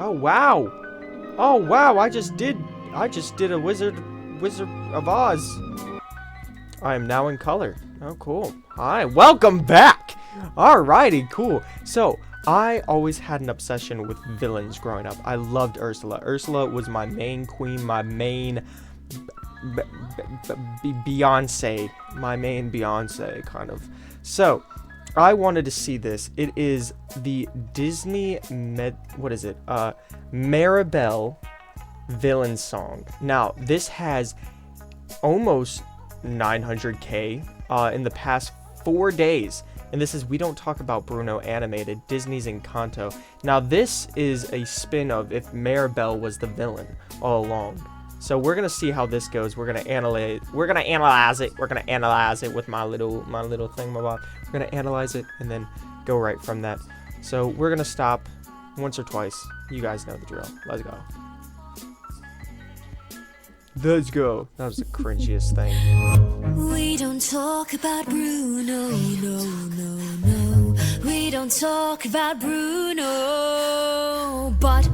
Oh wow! Oh wow! I just did a Wizard of Oz. I am now in color. Oh cool. Hi, welcome back. Alrighty, cool. So I always had an obsession with villains growing up. I loved Ursula. Ursula was my main queen, my main Beyonce, my main Beyonce kind of. So I wanted to see this. It is the Disney Marable villain song. Now this has almost 900k in the past 4 days, and this is We Don't Talk About Bruno animated, Disney's Encanto. Now this is a spin of if Marable was the villain all along. So we're gonna see how this goes. We're gonna analyze it with my little thingamabob. We're gonna analyze it and then go right from that. So we're gonna stop once or twice. You guys know the drill. Let's go. Let's go. That was the cringiest thing. We don't talk about Bruno, no. We don't talk about Bruno, but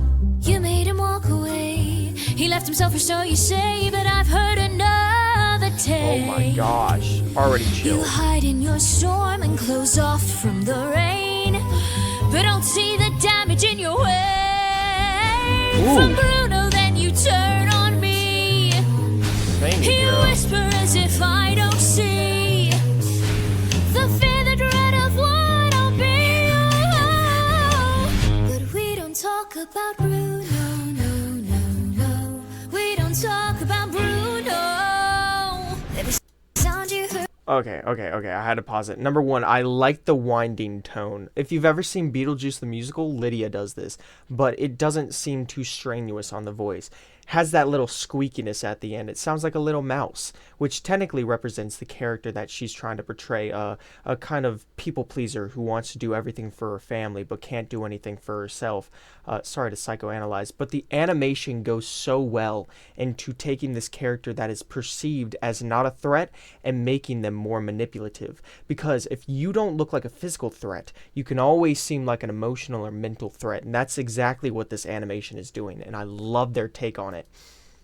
you made him walk away. He left himself for so you say, but I've heard another tale. Oh my gosh, already chilled. You hide in your storm and close off from the rain, but don't see the damage in your way. Ooh. From Bruno, then you turn on me. You whisper as if I don't see the fear, the dread of what I'll be. Oh, but we don't talk about Bruno, no. We don't talk about Bruno. Every sound you heard. Okay, I had to pause it. Number one, I like the winding tone. If you've ever seen Beetlejuice the musical, Lydia does this, but it doesn't seem too strenuous on the voice. Has that little squeakiness at the end. It sounds like a little mouse, which technically represents the character that she's trying to portray, a kind of people pleaser who wants to do everything for her family but can't do anything for herself. Sorry to psychoanalyze, but the animation goes so well into taking this character that is perceived as not a threat and making them more manipulative. Because if you don't look like a physical threat, you can always seem like an emotional or mental threat, and that's exactly what this animation is doing, and I love their take on it.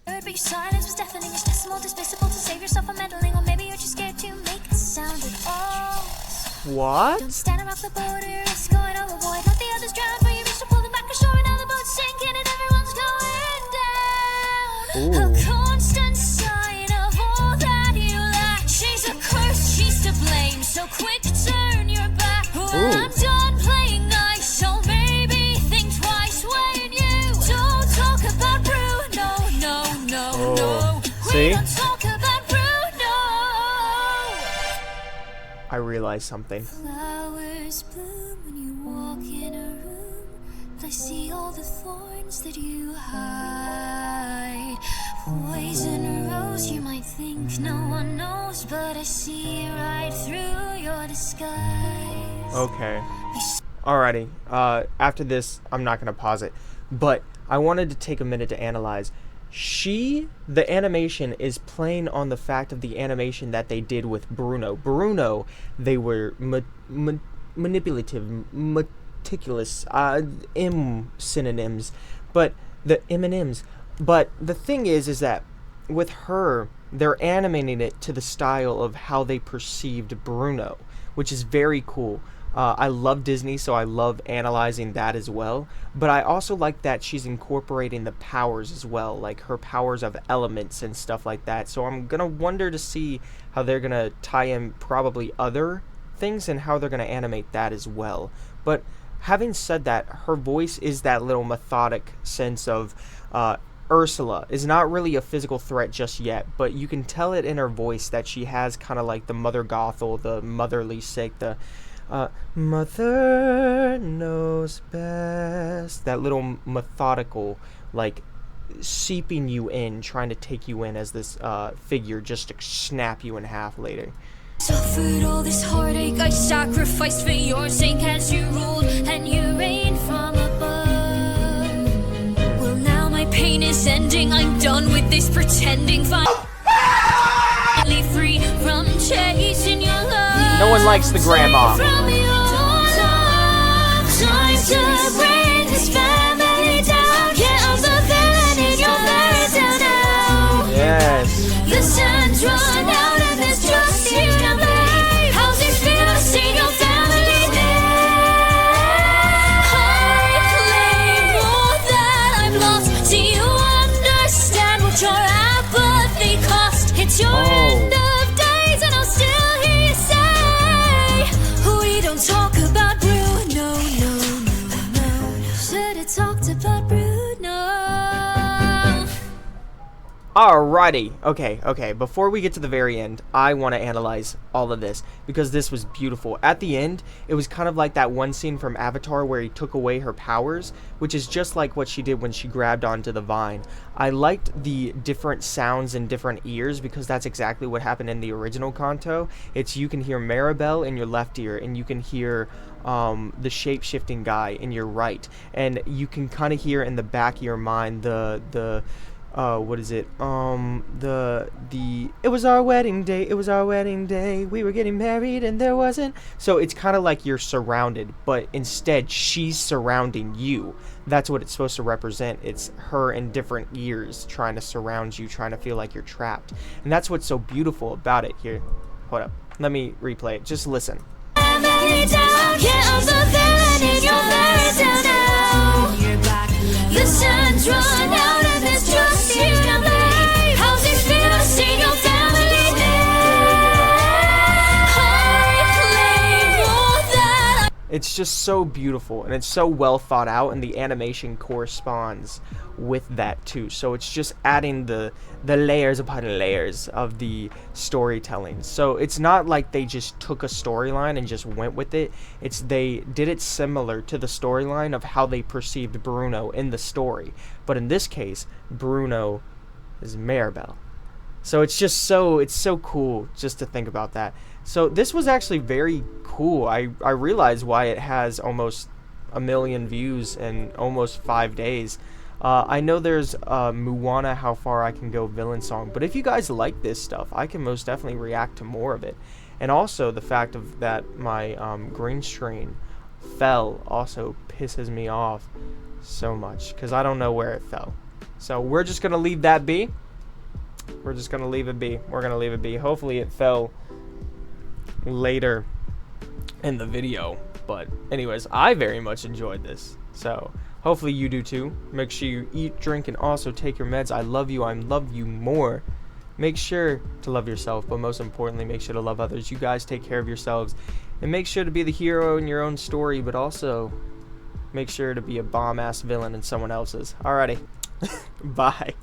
But your silence was deafening, it's decimal, despicable to save yourself from meddling, or maybe you're too scared to make a sound at all. What? Don't stand around the border, it's going overboard. Let the others drown, but you reach to pull them back ashore, and now the boat's sinking and everyone's going down. Ooh. A constant sign of all that you lack. She's a curse, she's to blame, so quick to turn your back. Well, I'm done playing nice, so maybe think twice when you don't talk about Bruno. No. See? We don't talk about Bruno. I realized something. Flowers bloom when you walk in a room, but I see all the thorns that you hide. Poison rose, you might think no one knows, but I see right through your disguise. Okay. Alrighty. After this, I'm not gonna pause it, but I wanted to take a minute to analyze. The animation is playing on the fact of the animation that they did with Bruno. Bruno, they were manipulative, meticulous, synonyms, but the M&Ms. But the thing is that with her, they're animating it to the style of how they perceived Bruno, which is very cool. I love Disney, so I love analyzing that as well. But I also like that she's incorporating the powers as well, like her powers of elements and stuff like that. So I'm going to wonder to see how they're going to tie in probably other things and how they're going to animate that as well. But having said that, her voice is that little methodic sense of Ursula is not really a physical threat just yet, but you can tell it in her voice that she has kind of like the Mother Gothel, the motherly sick, the mother knows best. That little methodical, like, seeping you in, trying to take you in as this figure just to snap you in half later. Suffered all this heartache, I sacrificed for your sake as you ruled and you reigned from above. Well, now my pain is ending, I'm done with this pretending. Finally free from chasing your love. No one likes the grandma. From your love. Time to bring this family down. run out and there's just you and me. How's it feel seeing your family there? I claim all that I've lost. Do you understand what your apathy cost? It's your end of days and I'll still hear you say, we don't talk about Bruno, no. Should've talked about Bruno. Alrighty, okay, before we get to the very end, I want to analyze all of this, because this was beautiful. At the end, it was kind of like that one scene from Avatar where he took away her powers, which is just like what she did when she grabbed onto the vine. I liked the different sounds in different ears, because that's exactly what happened in the original Kanto. It's, you can hear Marable in your left ear, and you can hear the shape-shifting guy in your right, and you can kind of hear in the back of your mind what is it? It was our wedding day, we were getting married and there wasn't. So it's kind of like you're surrounded, but instead she's surrounding you. That's what it's supposed to represent. It's her in different ears trying to surround you, trying to feel like you're trapped. And that's what's so beautiful about it. Here, hold up. Let me replay it. Just listen. The sun's run out and there's just you and me. How's it feel seeing your family there? I claim all that. It's just so beautiful, and it's so well thought out, and the animation corresponds with that too. So it's just adding the layers upon layers of the storytelling. So it's not like they just took a storyline and just went with it. It's they did it similar to the storyline of how they perceived Bruno in the story. But in this case, Bruno is Marable. So it's so cool just to think about that. So this was actually very cool. I realized why it has almost 1 million views in almost 5 days. I know there's Moana How Far I Can Go villain song, but if you guys like this stuff, I can most definitely react to more of it. And also the fact of that my green screen fell also pisses me off so much, because I don't know where it fell. So we're just gonna leave that be. We're just gonna leave it be. We're gonna leave it be. Hopefully it fell later in the video. But anyways, I very much enjoyed this. So hopefully you do too. Make sure you eat, drink, and also take your meds. I love you. I love you more. Make sure to love yourself, but most importantly, make sure to love others. You guys take care of yourselves, and make sure to be the hero in your own story, but also make sure to be a bomb-ass villain in someone else's. Alrighty. Bye.